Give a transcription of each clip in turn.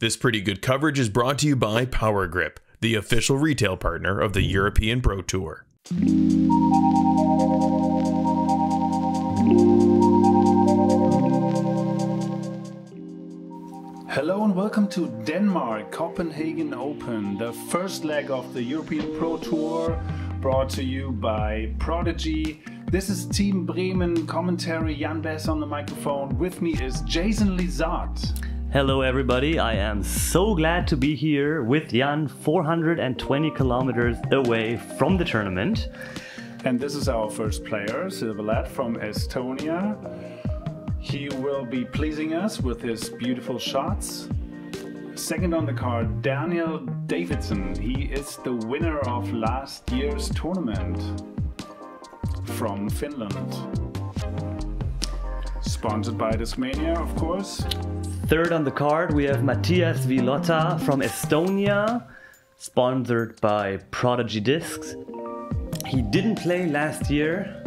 This pretty good coverage is brought to you by Power Grip, the official retail partner of the European Pro Tour. Hello and welcome to Denmark Copenhagen Open, the first leg of the European Pro Tour, brought to you by Prodigy. This is Team Bremen commentary, Jan Bess on the microphone. With me is Jason Lizotte. Hello everybody, I am so glad to be here with Jan, 420 kilometers away from the tournament. And this is our first player, Lätt from Estonia. He will be pleasing us with his beautiful shots. Second on the card, Davidsson. He is the winner of last year's tournament from Finland. Sponsored by Discmania, of course. Third on the card, we have Mathias Villota from Estonia, sponsored by Prodigy Discs. He didn't play last year,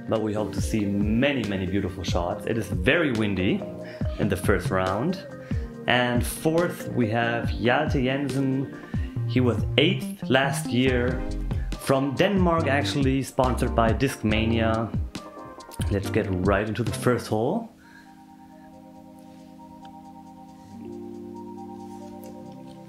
but we hope to see many beautiful shots. It is very windy in the first round. And fourth, we have Hjalte Jensen. He was 8th last year, from Denmark actually, sponsored by Discmania. Let's get right into the first hole.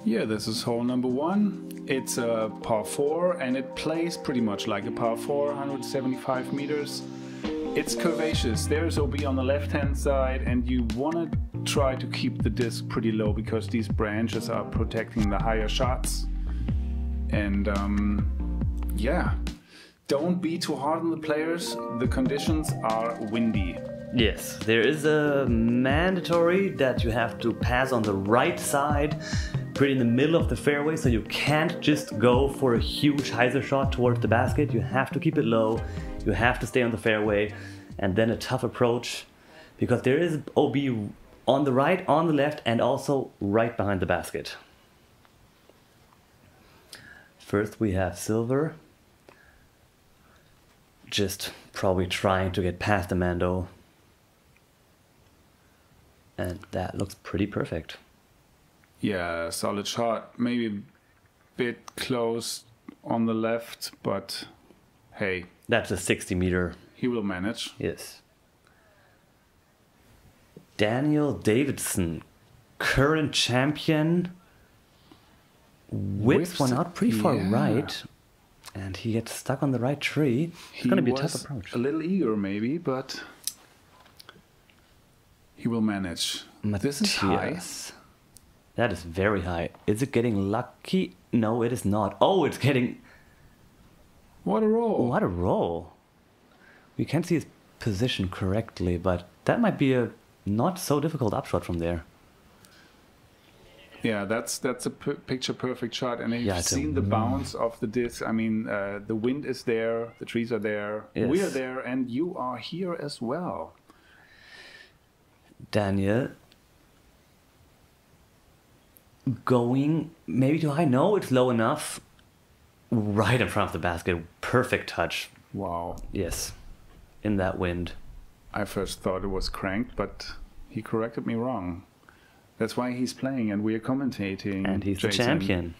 Yeah, this is hole number 1. It's a par 4 and it plays pretty much like a par 4, 175 meters. It's curvaceous. There's OB on the left hand side and you want to try to keep the disc pretty low because these branches are protecting the higher shots. And yeah, don't be too hard on the players. The conditions are windy. Yes, there is a mandatory that you have to pass on the right side, pretty in the middle of the fairway, so you can't just go for a huge hyzer shot towards the basket. You have to keep it low, you have to stay on the fairway, and then a tough approach, because there is OB on the right, on the left, and also right behind the basket. First we have Silver, just probably trying to get past the Mando. And that looks pretty perfect. Yeah, solid shot. Maybe a bit close on the left, but hey. That's a 60 meter. He will manage. Yes. Davidsson, current champion, whips one out pretty far right, and he gets stuck on the right tree. It's going to be a tough approach. A little eager maybe, but he will manage. Mathias. This is high. That is very high. Is it getting lucky? No, it is not. Oh, it's getting... What a roll. What a roll. We can't see his position correctly, but that might be a not so difficult upshot from there. Yeah, that's a picture perfect shot. And you've seen the bounce of the disc. I mean, the wind is there, the trees are there, yes. We are there, and you are here as well. Daniel going maybe too high. No, it's low enough. Right in front of the basket. Perfect touch. Wow. Yes. In that wind. I first thought it was cranked, but he corrected me wrong. That's why he's playing and we are commentating. And he's Jason. The champion.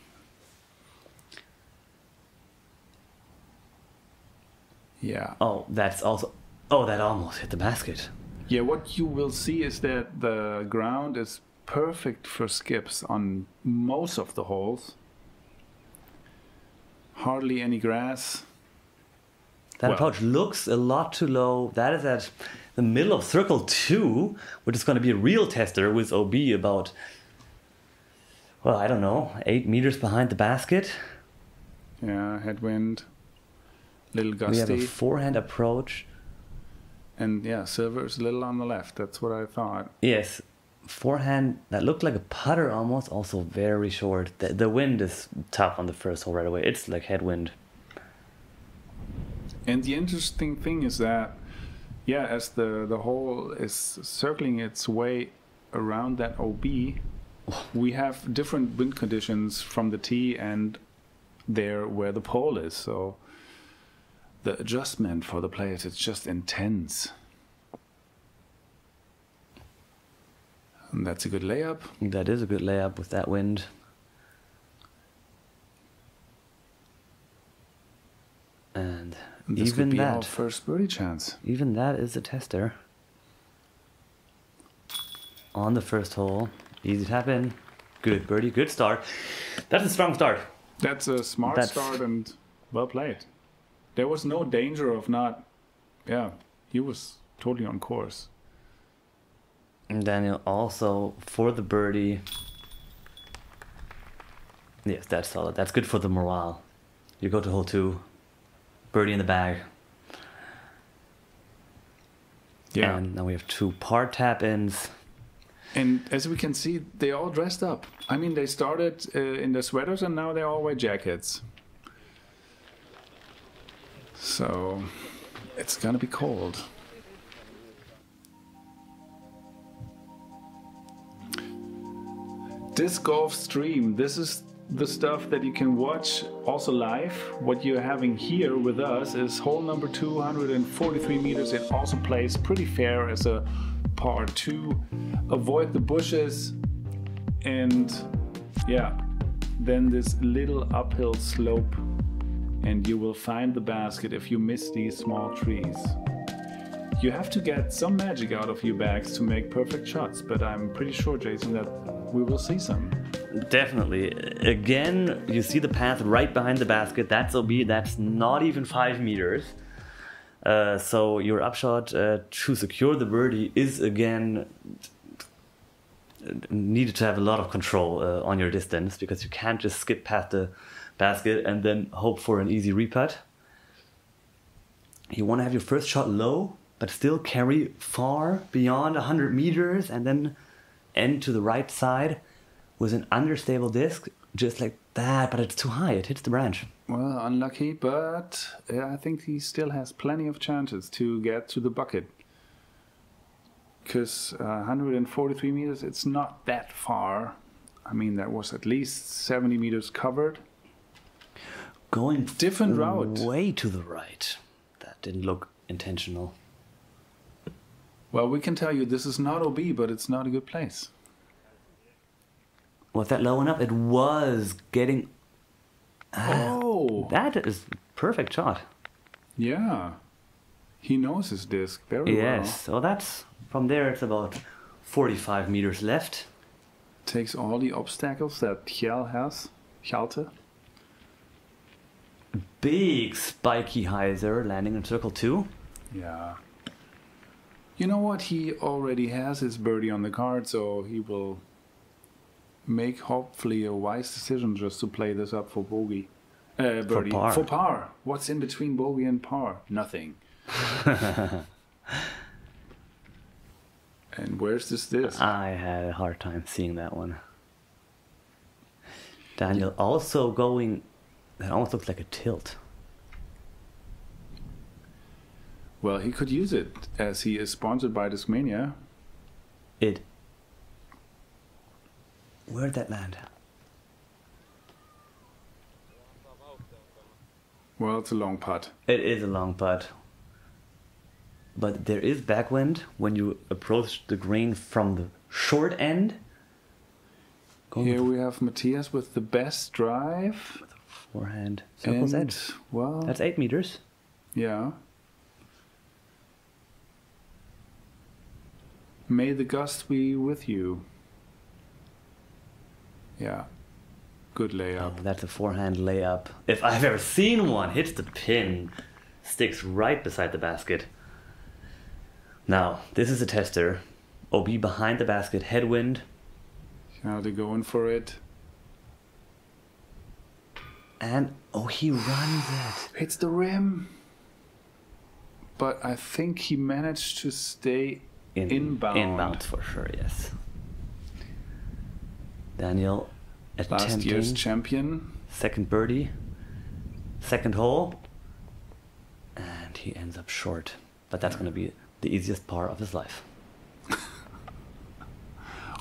Yeah. Oh, that's also... Oh, that almost hit the basket. Yeah, what you will see is that the ground is perfect for skips on most of the holes. Hardly any grass. That approach looks a lot too low. That is at the middle of circle 2, which is going to be a real tester with OB about, well, I don't know, 8 meters behind the basket. Yeah, headwind, little gusty. We have a forehand approach. And yeah, Silver is a little on the left. That's what I thought. Yes. Forehand that looked like a putter almost, also very short. The wind is tough on the first hole right away. It's like headwind. And the interesting thing is that, yeah, as the hole is circling its way around that OB, we have different wind conditions from the tee and there where the pole is. So the adjustment for the players, it's just intense. And that's a good layup. That is a good layup with that wind. And This even could be that, our first birdie chance. even that is a tester. On the first hole, easy tap in, good birdie, good start. That's a strong start. That's a smart start and well played. There was no danger of not... Yeah, he was totally on course. And Daniel also for the birdie. Yes, that's solid. That's good for the morale. You go to hole 2, birdie in the bag. Yeah. And now we have 2 par tap-ins. And as we can see, they all dressed up. I mean, they started in their sweaters and now they all wear jackets. So it's gonna be cold. Disc golf stream. This is the stuff that you can watch also live. What you're having here with us is hole number 243 meters. It also plays pretty fair as a par 2. Avoid the bushes and yeah, then this little uphill slope and you will find the basket if you miss these small trees. You have to get some magic out of your bags to make perfect shots, but I'm pretty sure, Jason, that we will see some. Definitely. Again, you see the path right behind the basket. That's OB. That's not even 5 meters. So your upshot to secure the birdie is again needed to have a lot of control on your distance, because you can't just skip past the basket and then hope for an easy reputt. You want to have your first shot low, but still carry far beyond 100 meters and then end to the right side with an understable disc, just like that, but it's too high, it hits the branch. Well, unlucky, but I think he still has plenty of chances to get to the bucket. Because 143 meters, it's not that far. I mean, that was at least 70 meters covered. Going different route. Way to the right. That didn't look intentional. Well, we can tell you this is not OB, but it's not a good place. Was that low enough? It was getting... Oh! That is perfect shot. Yeah. He knows his disc very well. Yes, so that's... From there, it's about 45 meters left. Takes all the obstacles that Hjalte. Big spiky hyzer landing in circle 2. Yeah. You know what? He already has his birdie on the card, so he will make hopefully a wise decision just to play this up for bogey. Birdie. For par. For par. What's in between bogey and par? Nothing. And where's this disc? I had a hard time seeing that one. Daniel also going... That almost looks like a tilt. Well, he could use it as he is sponsored by Discmania. Where'd that land? Well, it's a long putt. It is a long putt. But there is backwind when you approach the green from the short end. Here we have Mathias with the best drive. With a forehand. Circle's edge. Well, that's 8 meters. Yeah. May the gust be with you. Yeah. Good layup. Oh, that's a forehand layup. If I've ever seen one, hits the pin. Sticks right beside the basket. Now, this is a tester. OB behind the basket, headwind. Now they're going for it. And, oh, he runs it. Hits the rim. But I think he managed to stay inbound. Inbound for sure, yes. Daniel attempting. Last year's champion. Second birdie. Second hole. And he ends up short. But that's going to be the easiest part of his life.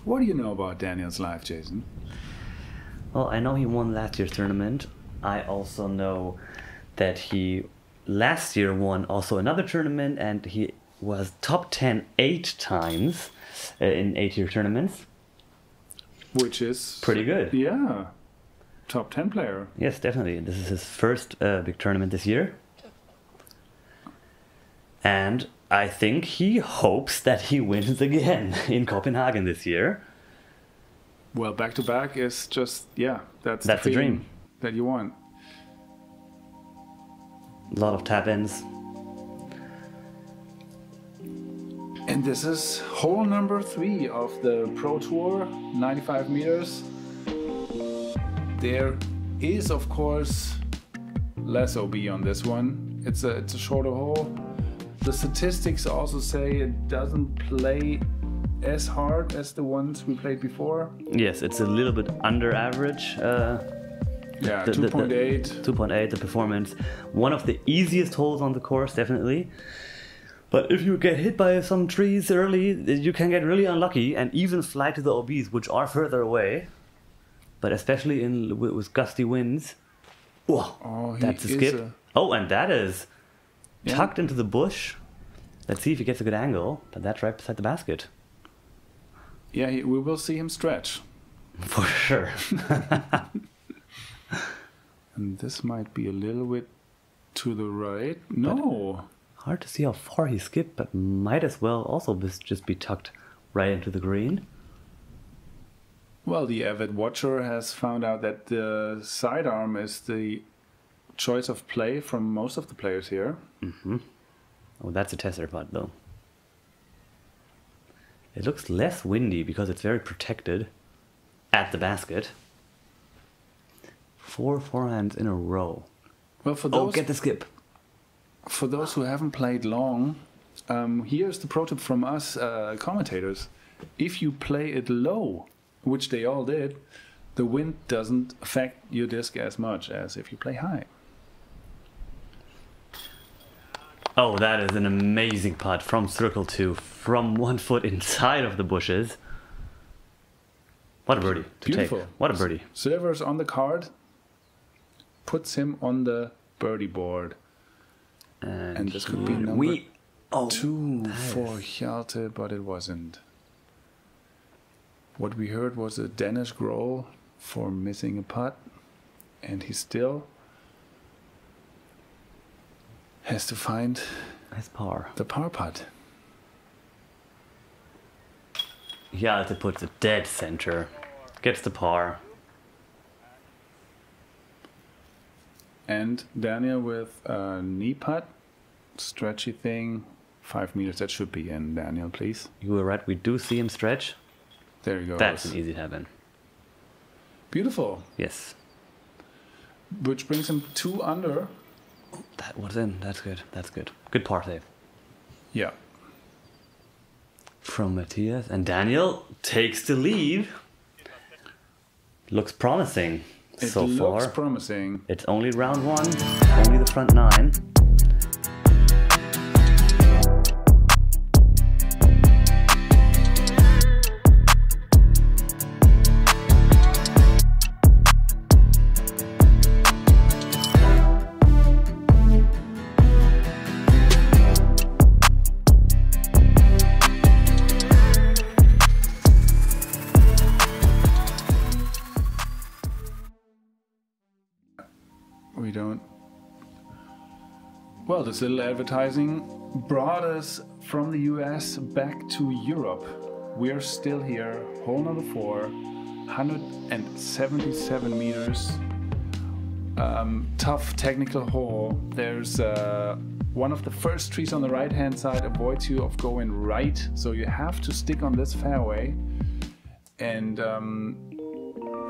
What do you know about Daniel's life, Jason? Well, I know he won last year's tournament. I also know that he last year won also another tournament, and he was top 10 8 times in 8-year tournaments. Which is Pretty good. Yeah, top 10 player. Yes, definitely. This is his first big tournament this year. And I think he hopes that he wins again in Copenhagen this year. Well, back to back is just, yeah, that's the feeling dream that you want. A lot of tap-ins. And this is hole number 3 of the Pro Tour, 95 meters. There is, of course, less OB on this one. It's a shorter hole. The statistics also say it doesn't play as hard as the ones we played before. Yes, it's a little bit under average. Yeah, 2.8. 2.8, the performance. One of the easiest holes on the course, definitely. But if you get hit by some trees early, you can get really unlucky and even fly to the OBs, which are further away. But especially with gusty winds. Whoa, that's a skip. Oh, and that is tucked into the bush. Let's see if he gets a good angle. But that's right beside the basket. Yeah, we will see him stretch. For sure. And this might be a little bit to the right. No. Hard to see how far he skipped, but might as well also just be tucked right into the green. Well, the avid watcher has found out that the sidearm is the choice of play from most of the players here. Mm-hmm. Oh, that's a tester putt, though. It looks less windy because it's very protected at the basket. 4 forehands in a row. Well, for those, get the skip. For those who haven't played long, here's the pro tip from us commentators. If you play it low, which they all did, the wind doesn't affect your disc as much as if you play high. Oh, that is an amazing putt from circle 2, from 1 foot inside of the bushes. What a birdie to Beautiful. take. What a birdie. Silver's on the card, puts him on the birdie board. And this could be number 2 for Hjalte, but it wasn't. What we heard was a Danish growl for missing a putt, and he still has to find his par. The par putt. Hjalte puts it dead center, gets the par. And Daniel with a knee putt, stretchy thing, 5 meters. That should be in, Daniel, please. You were right, we do see him stretch. There you go. That's an easy tap-in. Beautiful. Yes. Which brings him 2 under. That was in. That's good. That's good. Good par save. Yeah. From Mathias. And Daniel takes the lead. Looks promising so far. It looks promising. It's only round 1. Only the front 9. We don't. Well, this little advertising brought us from the US back to Europe. We're still here, hole number 4, 177 meters. Tough technical hole. There's one of the first trees on the right hand side avoids you of going right, so you have to stick on this fairway. And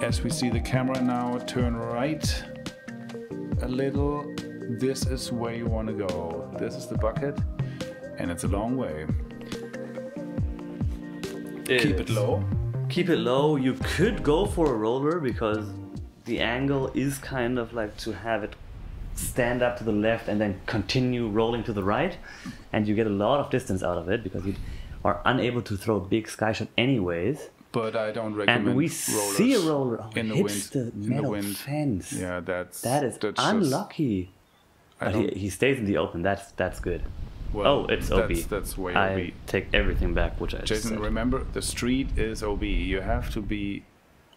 as we see the camera now turn right a little, this is where you want to go. This is the bucket, and it's a long way. Keep it low. Keep it low. You could go for a roller because the angle is kind of like to have it stand up to the left and then continue rolling to the right, and you get a lot of distance out of it because you are unable to throw a big sky shot anyways. But I don't recommend. And we rollers see a roller in the hits wind. the metal fence. Yeah, that is that's unlucky. Just, but he stays in the open. That's good. Well, Oh, it's OB. That's way I OB. take everything back, which I just Jason, said. remember, the street is OB. You have to be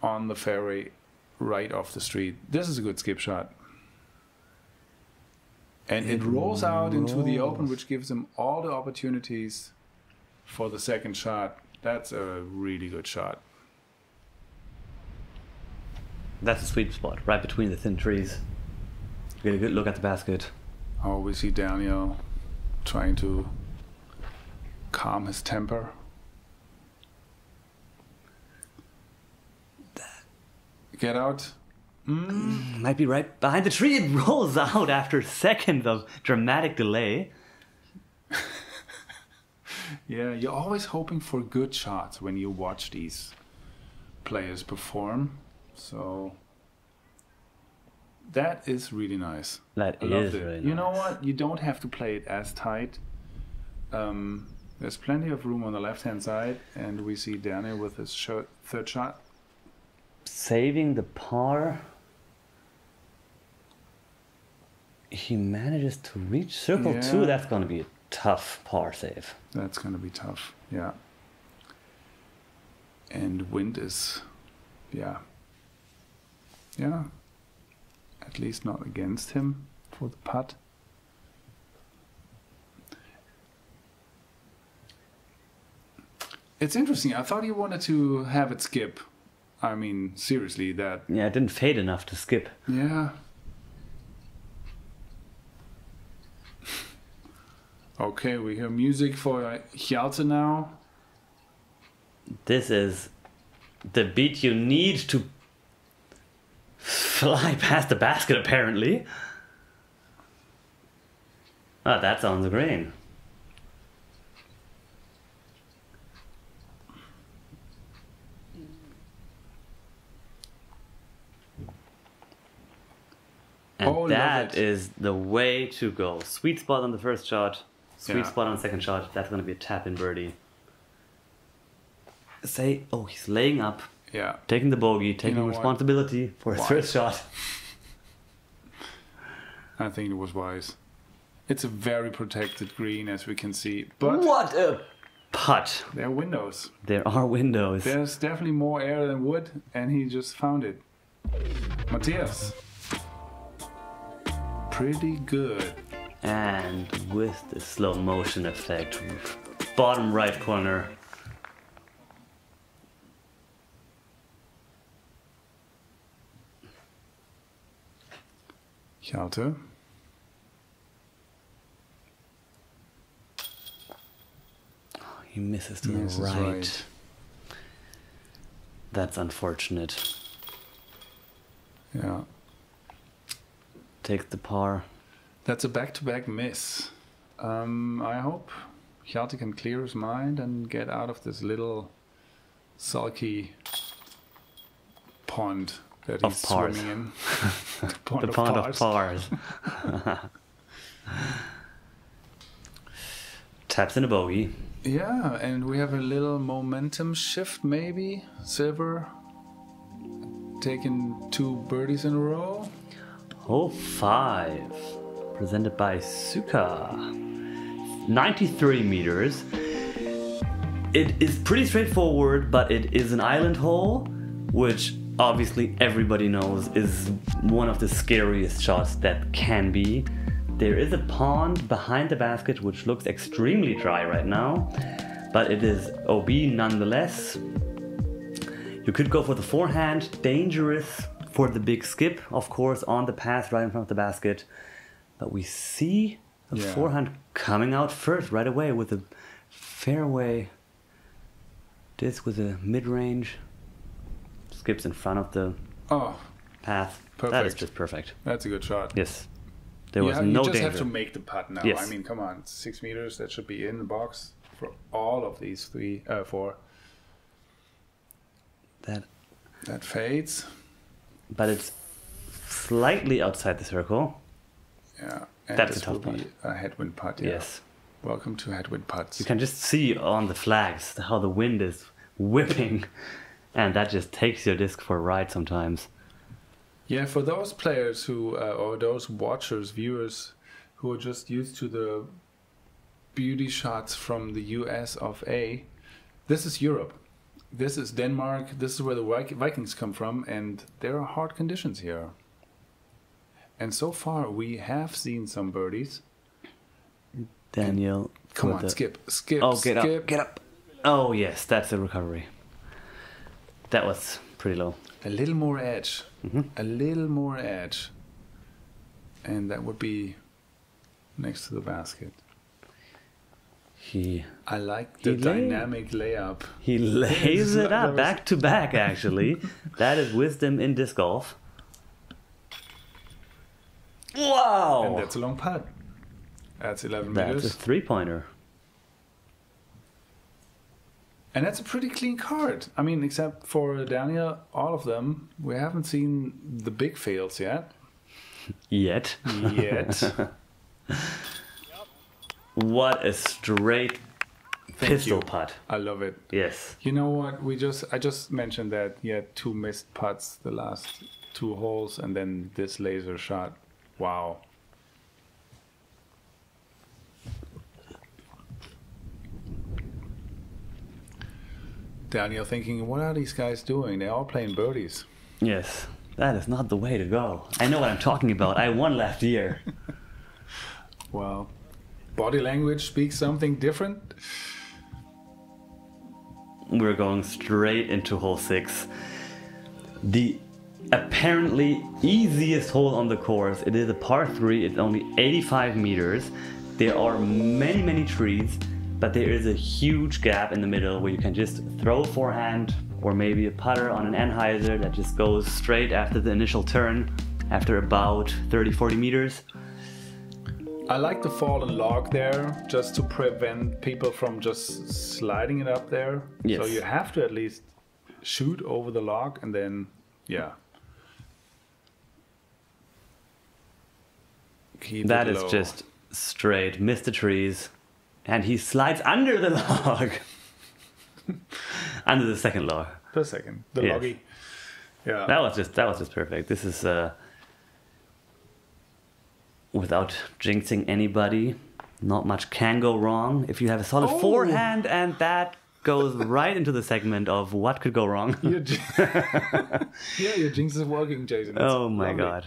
on the fairway right off the street. This is a good skip shot. And it rolls out into the open, which gives him all the opportunities for the second shot. That's a really good shot. That's a sweet spot, right between the thin trees. Get a good look at the basket. Oh, we see Daniel trying to calm his temper. Get out. Might be right behind the tree. It rolls out after seconds of dramatic delay. Yeah, you're always hoping for good shots when you watch these players perform. So that is really nice. That I loved is it. really You know nice. what? You don't have to play it as tight. There's plenty of room on the left-hand side, and we see Daniel with his third shot. Saving the par. He manages to reach circle Yeah. 2. That's going to be a tough par save. That's going to be tough, yeah. And wind is, yeah, at least not against him for the putt. It's interesting. I thought he wanted to have it skip. I mean, seriously, that, Yeah, it didn't fade enough to skip. yeah. Okay, we hear music for Hjalte now. This is the beat you need to fly past the basket, apparently. Ah, that's on the green. And Oh, love that it. is the way to go. Sweet spot on the first shot. Sweet Yeah. spot on the second shot. That's going to be a tap-in birdie. Say, oh, he's laying up, Yeah. taking the bogey, taking know what? responsibility for his Wise. first shot. I think it was wise. It's a very protected green, as we can see. But What a putt. there are windows. There are windows. There's definitely more air than wood, and he just found it. Mathias. Pretty good. And with the slow motion effect, bottom right corner. Hjalte. He misses to Misses the right. right. That's unfortunate. Yeah. Takes the par. That's a back-to-back miss. I hope Hjalte can clear his mind and get out of this little sulky pond that Of he's pars. swimming in. The pond The of pond of pars. pars. Taps in a bogey. Yeah, and we have a little momentum shift maybe. Silver taking 2 birdies in a row. Hole 5. Presented by Suka. 93 meters. It is pretty straightforward, but it is an island hole, which obviously everybody knows is one of the scariest shots that can be. There is a pond behind the basket which looks extremely dry right now, but it is OB nonetheless. You could go for the forehand, dangerous for the big skip, of course, on the path right in front of the basket. But we see the Yeah. forehand coming out first right away with a fairway disc with a mid-range. Skips in front of the Oh, path. That is Perfect. just perfect. that's a good shot. Yes. There was Yeah, no you just danger. have to make the putt now. Yes. I mean, come on, 6 meters, that should be in the box for all of these 4. That fades. But it's slightly outside the circle. Yeah, and That's a this tough will be a headwind putt. Yeah. Yes. Welcome to headwind putts. You can just see on the flags how the wind is whipping, and that just takes your disc for a ride sometimes. Yeah, for those players who, or those watchers, viewers, who are just used to the beauty shots from the US of A. This is Europe. This is Denmark. This is where the Vikings come from, and there are hard conditions here. And so far, we have seen some birdies. Daniel. Come on, skip. Oh, get up. Oh, yes, that's the recovery. That was pretty low. A little more edge. A little more edge. And that would be next to the basket. I like the dynamic layup. He lays it up back to back, actually. That is wisdom in disc golf. Wow! And that's a long putt. That's 11 meters. That's a three-pointer. And that's a pretty clean card. I mean, except for Daniel, all of them, we haven't seen the big fails yet. Yet. What a straight pistol putt. I love it. Yes. You know what? I just mentioned that he had 2 missed putts the last 2 holes, and then this laser shot. Wow. Daniel thinking, what are these guys doing? They're all playing birdies. Yes. That is not the way to go. I know what I'm talking about. I won last year. Well, body language speaks something different. We're going straight into hole 6. The apparently easiest hole on the course. It is a par 3. It's only 85 meters. There are many, many trees, but there is a huge gap in the middle where you can just throw forehand or maybe a putter on an anhyzer that just goes straight after the initial turn after about 30-40 meters. I like the fallen log there just to prevent people from just sliding it up there. Yes. So you have to at least shoot over the log and then, yeah. Keep that it is low. Just straight, missed the trees, and he slides under the log. Under the second log. The second, the Yes. loggy. Yeah. That was just perfect. This is without jinxing anybody, not much can go wrong. If you have a solid forehand, and that goes right into the segment of what could go wrong. Yeah, your jinx is working, Jason. That's oh my lovely. god.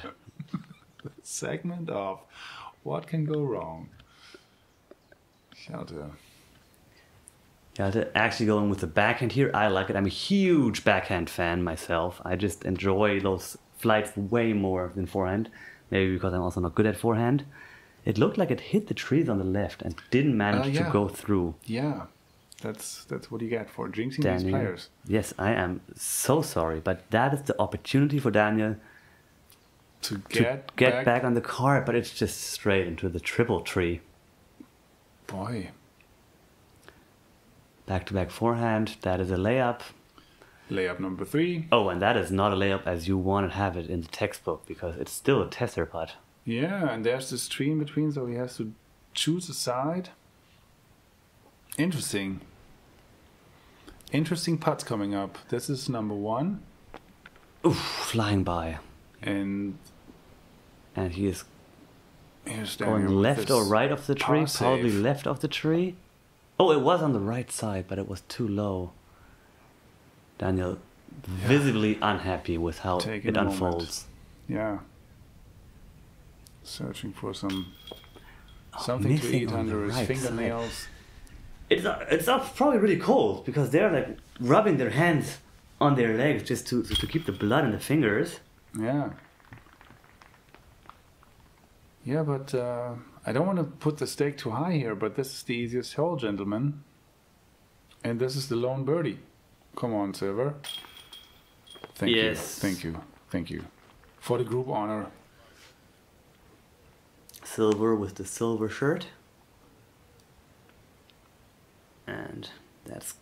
The segment of what can go wrong. Hjalte. Hjalte actually going with the backhand here. I like it. I'm a huge backhand fan myself. I just enjoy those flights way more than forehand. Maybe because I'm also not good at forehand. It looked like it hit the trees on the left and didn't manage to go through. Yeah, that's what you get for jinxing these players. Yes, I am so sorry, but that is the opportunity for Daniel to get back on the card, but it's just straight into the triple tree. Boy. Back-to-back forehand, that is a layup. Layup number 3. Oh, and that is not a layup as you want to have it in the textbook, because it's still a tester putt. Yeah, and there's this tree in between, so he has to choose a side. Interesting. Interesting putts coming up. This is number 1. Oof, flying by. And he is here's going left or right of the tree? Probably left of the tree. Oh, it was on the right side, but it was too low. Daniel, visibly unhappy with how it unfolds. Yeah. Searching for something to eat under his fingernails. It's probably really cold because they're like rubbing their hands on their legs just to keep the blood in the fingers. Yeah. Yeah, but I don't want to put the stake too high here, but this is the easiest hole, gentlemen. And this is the lone birdie. Come on, Silver. Thank you. Thank you. For the group honor. Silver with the silver shirt. And that's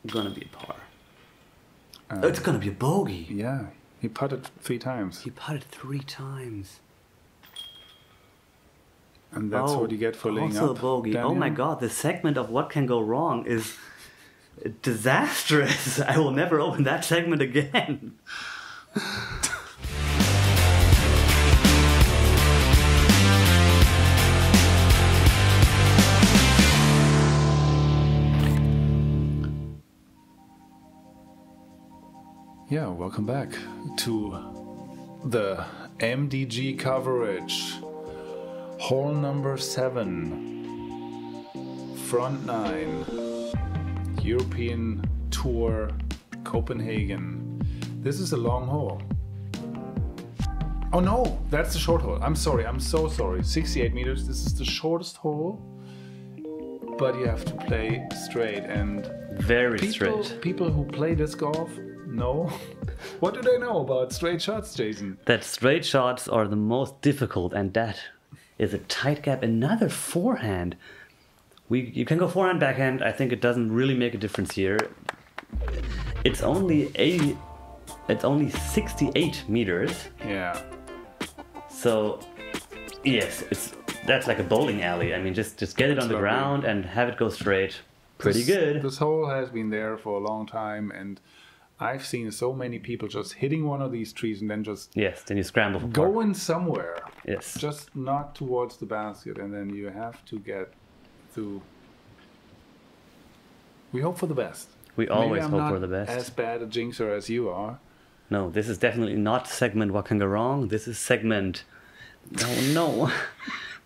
gonna be a par. It's gonna be a bogey. Yeah, he putted 3 times. He putted 3 times. And that's what you get for laying up. Also a bogey. Daniel. Oh my god, the segment of what can go wrong is disastrous. I will never open that segment again. Yeah, welcome back to the MDG coverage. Hole number 7, front 9, European Tour, Copenhagen. This is a long hole. Oh no, that's the short hole. I'm sorry, I'm so sorry. 68 meters, this is the shortest hole, but you have to play straight. And Very straight. People who play disc golf know. What do they know about straight shots, Jason? That straight shots are the most difficult, and that is a tight gap. Another forehand. You can go forehand, backhand. I think it doesn't really make a difference here. It's only 68 meters. Yeah. So yes, that's like a bowling alley. I mean, just get it on the ground and have it go straight. Pretty good. This hole has been there for a long time, and I've seen so many people just hitting one of these trees and then just then you scramble for par. going somewhere. Yes. Just not towards the basket, and then you have to get to. We hope for the best. We always hope for the best. As bad a jinxer as you are. No, this is definitely not segment what can go wrong. This is segment. No.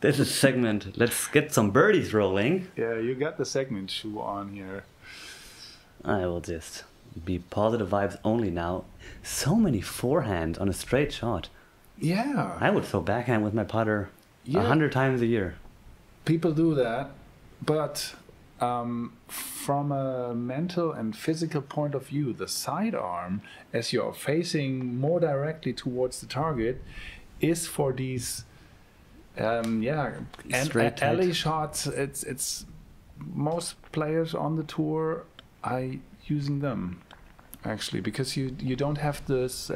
This is segment. Let's get some birdies rolling. Yeah, you got the segment shoe on here. I will just be positive vibes only now. So many forehands on a straight shot. Yeah. I would throw backhand with my putter 100 times a year. People do that, but from a mental and physical point of view, the sidearm, as you're facing more directly towards the target, is for these alley shots. It's most players on the tour are using them, actually, because you don't have this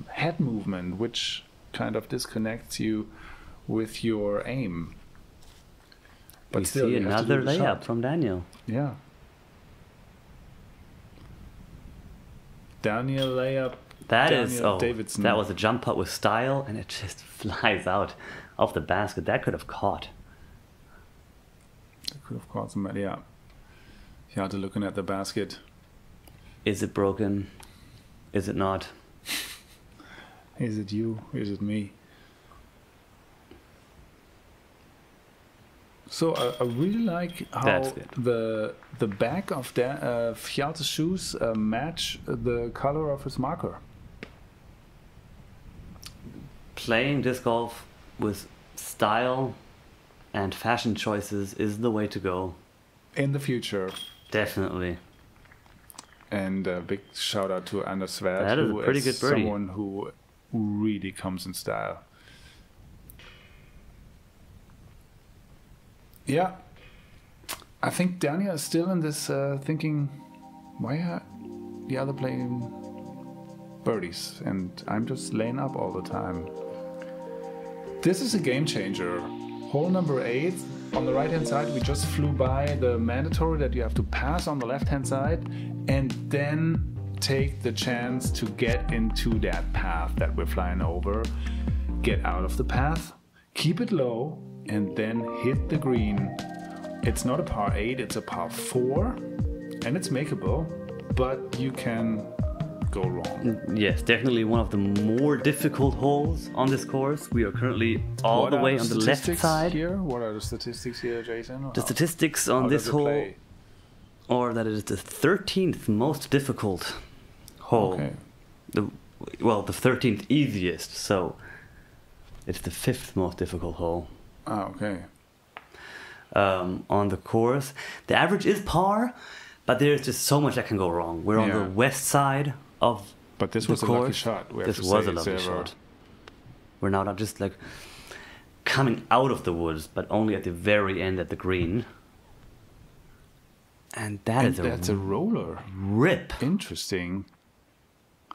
head movement, which kind of disconnects you with your aim. But we still, see another layup shot from Daniel. Yeah. Daniel layup. Davidsson. That was a jump putt with style, and it just flies out of the basket. That could have caught. It could have caught somebody, yeah. Hjalte looking at the basket. Is it broken? Is it not? Is it you? Is it me? So I really like how the back of Hjalte's shoes match the color of his marker. Playing disc golf with style and fashion choices is the way to go. In the future. Definitely. And a big shout out to Anders Sverd, that is a pretty good birdie. Someone who really comes in style. Yeah, I think Daniel is still in this thinking, why are the other playing birdies and I'm just laying up all the time. This is a game changer. Hole number 8, on the right hand side we just flew by the mandatory that you have to pass on the left hand side and then take the chance to get into that path that we're flying over. Get out of the path, keep it low, and then hit the green. It's not a par 8, it's a par 4, and it's makeable, but you can go wrong. Yes, definitely one of the more difficult holes on this course. We are currently all the way on the left side. Here? What are the statistics here, Jason? The statistics on this hole are that it is the 13th most difficult hole. Okay. The 13th easiest, so it's the 5th most difficult hole. Ah, okay. On the course. The average is par, but there's just so much that can go wrong. We're on the west side of the course. But this was a lucky shot. This was a lucky shot. We're now not just like coming out of the woods, but only at the very end at the green. And that's a roller. Rip. Interesting.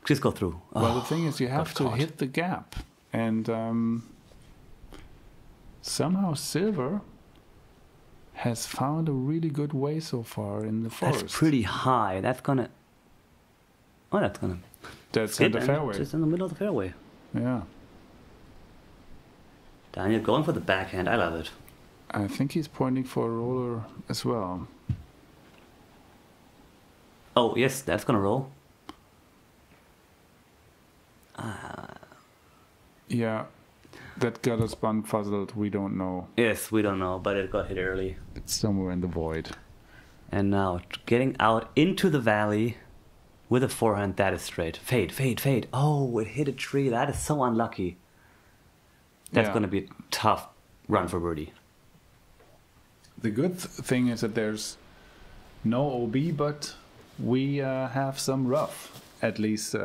Just go through. Well, the thing is, you have to hit the gap. And somehow Silver has found a really good way so far in the forest. That's pretty high. That's gonna That's in the fairway. Just in the middle of the fairway. Yeah. Daniel going for the backhand. I love it. I think he's pointing for a roller as well. Oh, yes, that's gonna roll. Yeah, that got us bun-fuzzled. We don't know. Yes, we don't know, but it got hit early. It's somewhere in the void. And now getting out into the valley with a forehand, that is straight. Fade, fade, fade. Oh, it hit a tree. That is so unlucky. That's going to be a tough run for birdie. The good thing is that there's no OB, but we have some rough, at least.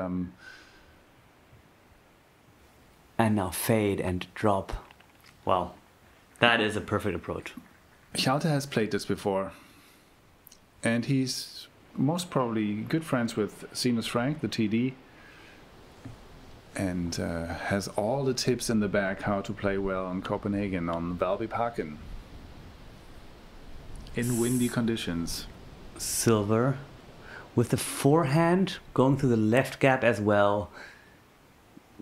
And now fade and drop. Wow, that is a perfect approach. Hjalte has played this before. And he's most probably good friends with Sinus Frank, the TD. And has all the tips in the bag how to play well in Copenhagen on Valby Parken. In windy conditions. Silver. With the forehand going through the left gap as well.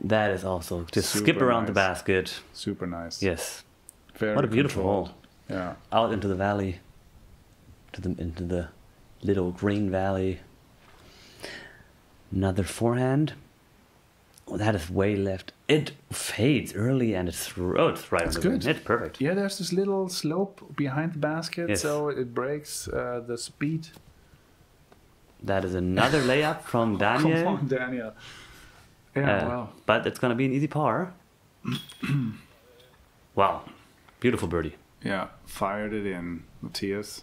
That is also just Super skip around the nice. basket. Super nice. Yes. Very What a beautiful controlled. hole. Yeah. Out into the valley. Into the little green valley. Another forehand. Oh, that is way left. It fades early and it's right on the green. good. It's perfect. Yeah, there's this little slope behind the basket, Yes. so it breaks the speed. That is another layup from Daniel. Come on, Daniel. Yeah, well. But it's going to be an easy par. Wow. Beautiful birdie. Yeah, fired it in, Mathias.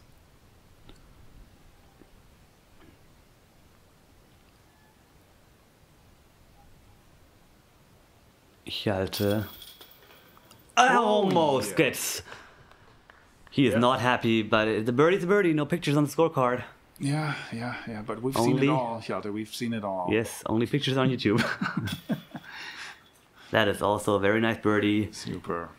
Hjalte. Almost yeah. gets. He is not happy, but the birdie's a birdie. No pictures on the scorecard. Yeah, but we've seen Only- it all, Hjalte. We've seen it all. Yes, only pictures on YouTube. That is also a very nice birdie. Super.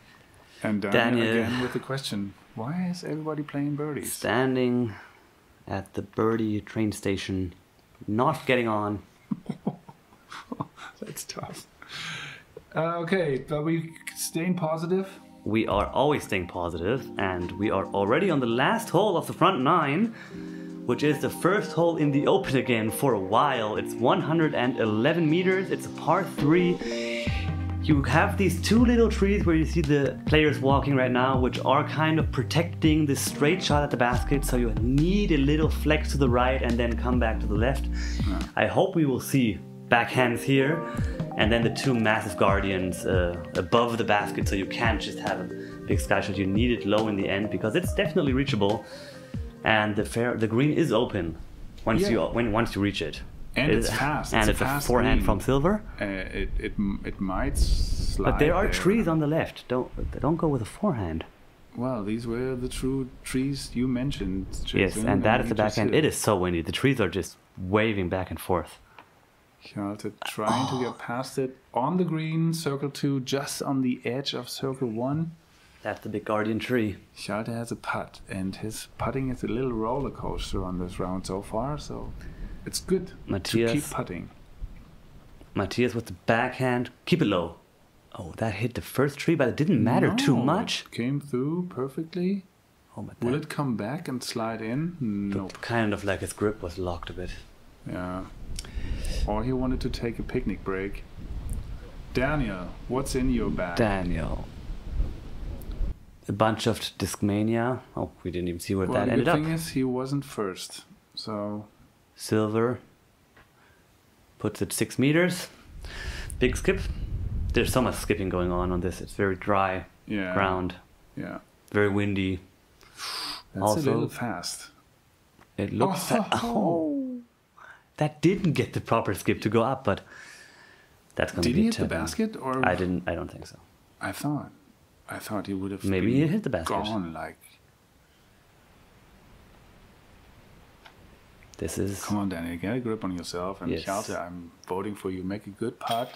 And Daniel Daniel. again with the question, why is everybody playing birdies? Standing at the birdie train station, not getting on. That's tough. Okay, but we staying positive. We are always staying positive, and we are already on the last hole of the front nine, which is the first hole in the Open again for a while. It's 111 meters, it's a par 3. You have these two little trees where you see the players walking right now, which are kind of protecting the straight shot at the basket, so you need a little flex to the right and then come back to the left. I hope we will see backhands here, and then the two massive guardians above the basket, so you can't just have a big sky shot. You need it low in the end because it's definitely reachable, and the green is open once you reach it. And it's fast. And it's a forehand green. from Silver. It might slide. But there are trees on the left. Don't go with a forehand. Well, these were the true trees you mentioned, Jason. Yes, and that is the you just backhand. hit It is so windy. The trees are just waving back and forth. Hjalte trying to get past it on the green, circle 2, just on the edge of circle 1. That's the big guardian tree. Hjalte has a putt, and his putting is a little roller coaster on this round so far, so it's good Mathias. to keep putting. Matthias with the backhand. Keep it low. Oh, that hit the first tree, but it didn't matter too No, much. It came through perfectly. Oh, but Will that it come back and slide in? Nope. looked kind of like his grip was locked a bit. Yeah. Or he wanted to take a picnic break. Daniel, what's in your bag? Daniel. A bunch of Discmania. Oh, we didn't even see where Well, that the ended good up. thing is he wasn't first, so Silver. Puts it 6 meters. Big skip. There's so much skipping going on this. It's very dry yeah, ground. yeah, Very windy. that's Also- a little fast. It looks... That didn't get the proper skip to go up, but that's going to Did be he a hit the tip. basket, or I don't think so. I thought he would have Maybe been he hit the basket. gone. Like, This is... come on, Daniel, get a grip on yourself. And Yes. Hjalte, I'm voting for you. Make a good putt.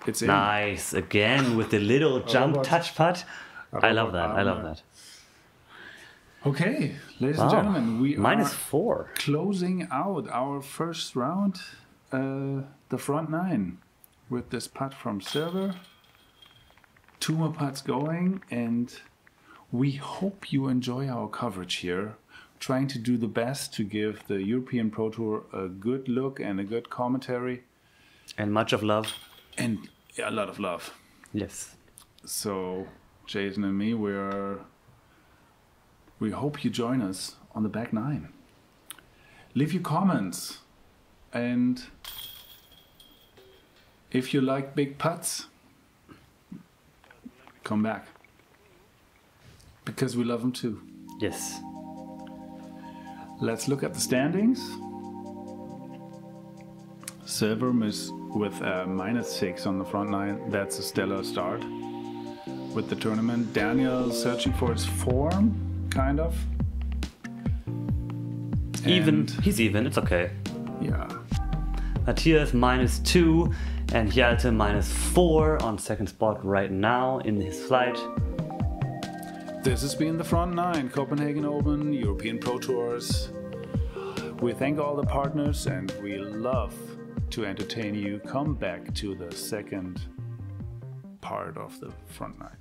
It's in. Nice. Again with the little jump Robert. touch putt. I love that. I love Armour. that. Okay, ladies and Wow. gentlemen, we are -4. closing out our first round, the front nine, with this putt from Silver. 2 more putts going, and we hope you enjoy our coverage here. Trying to do the best to give the European Pro Tour a good look and a good commentary, And much of love. and a lot of love. Yes. So Jason and me, we hope you join us on the back nine. Leave your comments, and if you like big putts, come back, because we love them too. Yes. Let's look at the standings. Silver is with -6 on the front nine. That's a stellar start with the tournament. Daniel searching for his form, kind of. Even. He's even. It's okay. Yeah. Matthias -2 and Hjalte -4 on second spot right now in his flight. This has been the Front Nine, Copenhagen Open, European Pro Tours. We thank all the partners and we love to entertain you. Come back to the second part of the Front Nine.